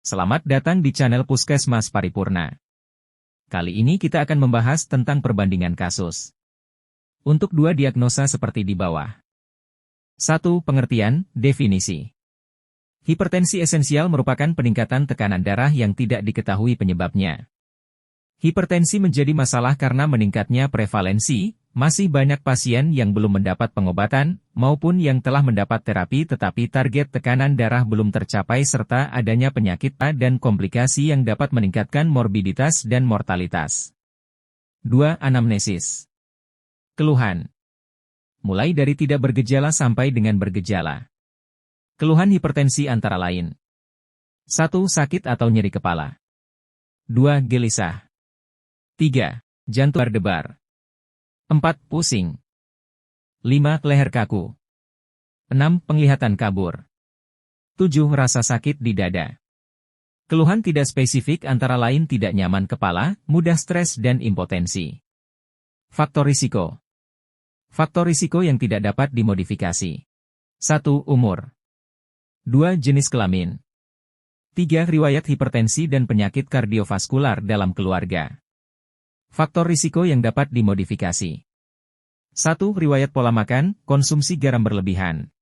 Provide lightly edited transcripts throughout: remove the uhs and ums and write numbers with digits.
Selamat datang di channel Puskesmas Paripurna. Kali ini kita akan membahas tentang perbandingan kasus. Untuk dua diagnosa seperti di bawah. 1. Pengertian, definisi. Hipertensi esensial merupakan peningkatan tekanan darah yang tidak diketahui penyebabnya. Hipertensi menjadi masalah karena meningkatnya prevalensi, masih banyak pasien yang belum mendapat pengobatan, maupun yang telah mendapat terapi tetapi target tekanan darah belum tercapai serta adanya penyakit dan komplikasi yang dapat meningkatkan morbiditas dan mortalitas. 2. Anamnesis. Keluhan. Mulai dari tidak bergejala sampai dengan bergejala. Keluhan hipertensi antara lain. 1. Sakit atau nyeri kepala. 2. Gelisah. 3. Jantung berdebar. 4. Pusing. 5. Leher kaku. 6. Penglihatan kabur. 7. Rasa sakit di dada. Keluhan tidak spesifik antara lain tidak nyaman kepala, mudah stres dan impotensi. Faktor risiko. Faktor risiko yang tidak dapat dimodifikasi. 1. Umur. 2. Jenis kelamin. 3. Riwayat hipertensi dan penyakit kardiovaskular dalam keluarga. Faktor risiko yang dapat dimodifikasi. 1. Riwayat pola makan, konsumsi garam berlebihan.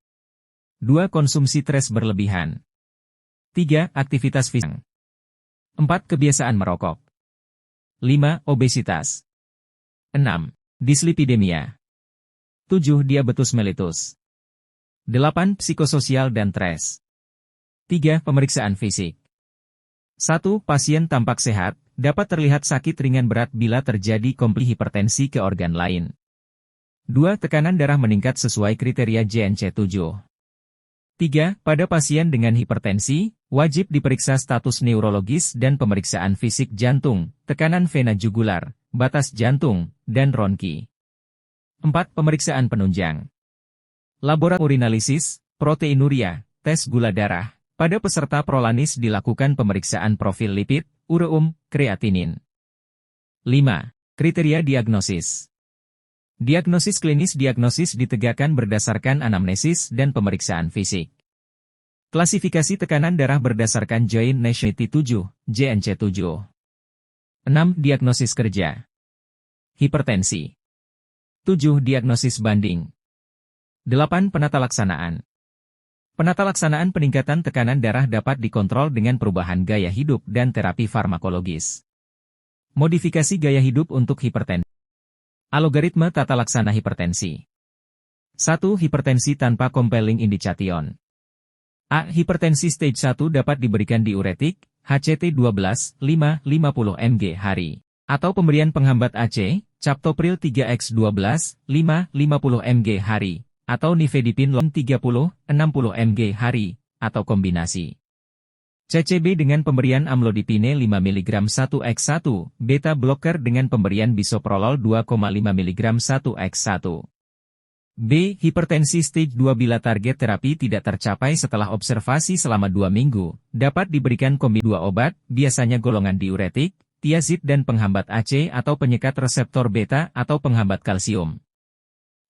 2. Konsumsi stres berlebihan. 3. Aktivitas fisik. 4. Kebiasaan merokok. 5. Obesitas. 6. Dislipidemia. 7. Diabetes mellitus. 8. Psikososial dan stres. 3. Pemeriksaan fisik. 1. Pasien tampak sehat, dapat terlihat sakit ringan berat bila terjadi komplikasi hipertensi ke organ lain. 2. Tekanan darah meningkat sesuai kriteria JNC7. 3. Pada pasien dengan hipertensi, wajib diperiksa status neurologis dan pemeriksaan fisik jantung, tekanan vena jugular, batas jantung, dan ronki. 4. Pemeriksaan penunjang. Laboratorium urinalisis, proteinuria, tes gula darah. Pada peserta prolanis dilakukan pemeriksaan profil lipid, ureum, kreatinin. 5. Kriteria diagnosis. Diagnosis klinis ditegakkan berdasarkan anamnesis dan pemeriksaan fisik. Klasifikasi tekanan darah berdasarkan Joint Nationality 7, JNC7. 6. Diagnosis kerja. Hipertensi. 7. Diagnosis banding. 8. Penata laksanaan. Penata laksanaan peningkatan tekanan darah dapat dikontrol dengan perubahan gaya hidup dan terapi farmakologis. Modifikasi gaya hidup untuk hipertensi. Algoritma tata laksana hipertensi. 1. Hipertensi tanpa compelling indication. A. Hipertensi stage 1 dapat diberikan diuretik, HCT 12, 5, 50 mg hari. Atau pemberian penghambat AC, captopril 3x12, 5, 50 mg hari. Atau nifedipin 30, 60 mg hari, atau kombinasi. CCB dengan pemberian amlodipine 5 mg 1x1, beta blocker dengan pemberian bisoprolol 2,5 mg 1x1. B. Hipertensi stage 2 bila target terapi tidak tercapai setelah observasi selama 2 minggu, dapat diberikan kombi 2 obat, biasanya golongan diuretik, tiazid dan penghambat AC atau penyekat reseptor beta atau penghambat kalsium.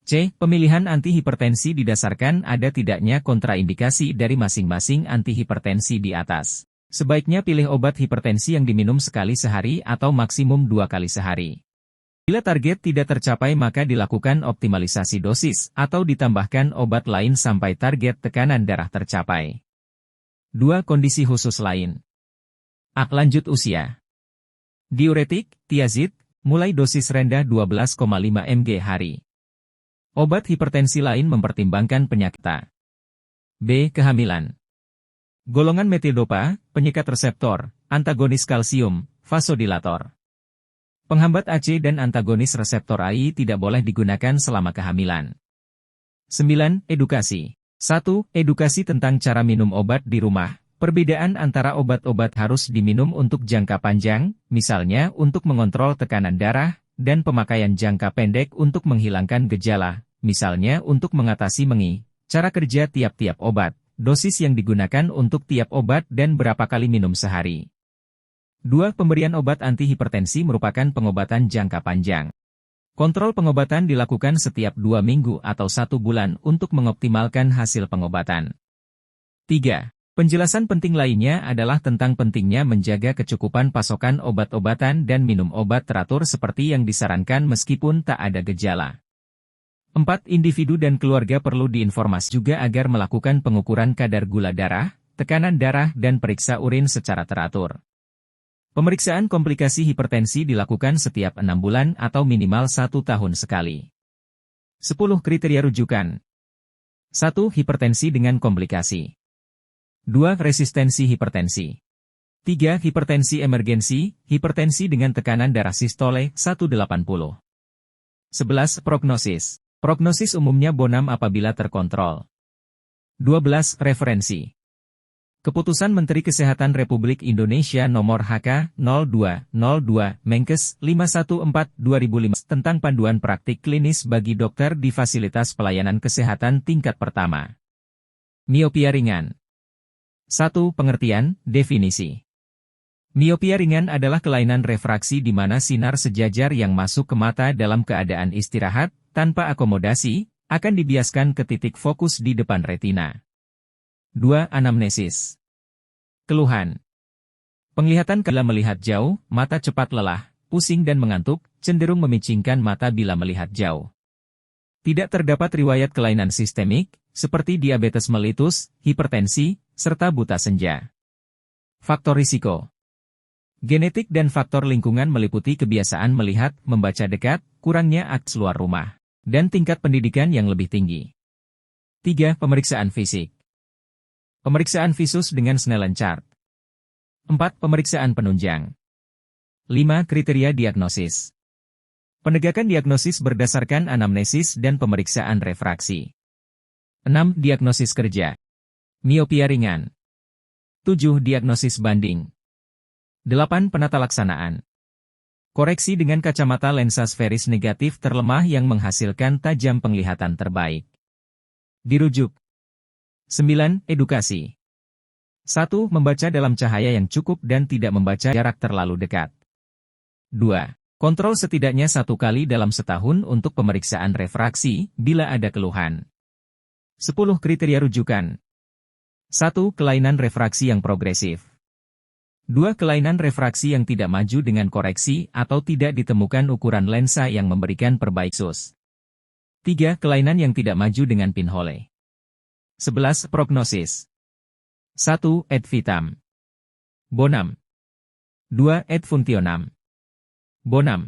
C. Pemilihan antihipertensi didasarkan ada tidaknya kontraindikasi dari masing-masing antihipertensi di atas. Sebaiknya pilih obat hipertensi yang diminum sekali sehari atau maksimum 2 kali sehari. Bila target tidak tercapai maka dilakukan optimalisasi dosis atau ditambahkan obat lain sampai target tekanan darah tercapai. 2. Kondisi khusus lain. A. Lanjut usia. Diuretik, tiazid, mulai dosis rendah 12,5 mg hari. Obat hipertensi lain mempertimbangkan penyakit A. B. Kehamilan. Golongan metildopa, penyekat reseptor, antagonis kalsium, vasodilator. Penghambat AC dan antagonis reseptor AI tidak boleh digunakan selama kehamilan. 9. Edukasi. 1. Edukasi tentang cara minum obat di rumah. Perbedaan antara obat-obat harus diminum untuk jangka panjang, misalnya untuk mengontrol tekanan darah, dan pemakaian jangka pendek untuk menghilangkan gejala, misalnya untuk mengatasi mengi, cara kerja tiap-tiap obat, dosis yang digunakan untuk tiap obat dan berapa kali minum sehari. 2. Pemberian obat antihipertensi merupakan pengobatan jangka panjang. Kontrol pengobatan dilakukan setiap 2 minggu atau 1 bulan untuk mengoptimalkan hasil pengobatan. 3. Penjelasan penting lainnya adalah tentang pentingnya menjaga kecukupan pasokan obat-obatan dan minum obat teratur seperti yang disarankan meskipun tak ada gejala. 4. Individu dan keluarga perlu diinformasi juga agar melakukan pengukuran kadar gula darah, tekanan darah dan periksa urin secara teratur. Pemeriksaan komplikasi hipertensi dilakukan setiap 6 bulan atau minimal 1 tahun sekali. 10 kriteria rujukan. 1. Hipertensi dengan komplikasi. 2. Resistensi hipertensi. 3. Hipertensi emergensi, hipertensi dengan tekanan darah sistole 180. 11. Prognosis. Prognosis umumnya bonam apabila terkontrol. 12. Referensi. Keputusan Menteri Kesehatan Republik Indonesia Nomor HK-02-02 Menkes 514/2005 tentang panduan praktik klinis bagi dokter di fasilitas pelayanan kesehatan tingkat pertama. Miopia ringan. 1. Pengertian, definisi. Miopia ringan adalah kelainan refraksi di mana sinar sejajar yang masuk ke mata dalam keadaan istirahat, tanpa akomodasi, akan dibiaskan ke titik fokus di depan retina. 2. Anamnesis. Keluhan. Penglihatan bila melihat jauh, mata cepat lelah, pusing dan mengantuk, cenderung memicingkan mata bila melihat jauh. Tidak terdapat riwayat kelainan sistemik, seperti diabetes mellitus, hipertensi, serta buta senja. Faktor risiko. Genetik dan faktor lingkungan meliputi kebiasaan melihat, membaca dekat, kurangnya akses luar rumah, dan tingkat pendidikan yang lebih tinggi. 3. Pemeriksaan fisik. Pemeriksaan visus dengan Snellen chart. 4. Pemeriksaan penunjang. 5. Kriteria diagnosis. Penegakan diagnosis berdasarkan anamnesis dan pemeriksaan refraksi. 6. Diagnosis kerja. Miopia ringan. 7. Diagnosis banding. 8. Penata laksanaan. Koreksi dengan kacamata lensa sferis negatif terlemah yang menghasilkan tajam penglihatan terbaik. Dirujuk. 9. Edukasi. 1. Membaca dalam cahaya yang cukup dan tidak membaca jarak terlalu dekat. 2. Kontrol setidaknya 1 kali dalam setahun untuk pemeriksaan refraksi bila ada keluhan. 10 kriteria rujukan. 1. Kelainan refraksi yang progresif. 2. Kelainan refraksi yang tidak maju dengan koreksi atau tidak ditemukan ukuran lensa yang memberikan perbaikan sus. 3. Kelainan yang tidak maju dengan pinhole. 11. Prognosis. 1. Ad vitam. Bonam. 2. Ad funtionam. Bonam.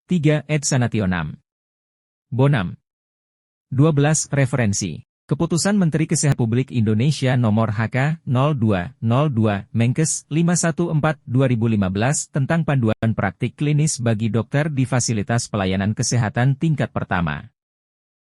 3. Ad sanationam. Bonam. 12. Referensi. Keputusan Menteri Kesehatan Republik Indonesia Nomor HK-02-02 Menkes 514/2015 tentang panduan praktik klinis bagi dokter di fasilitas pelayanan kesehatan tingkat pertama.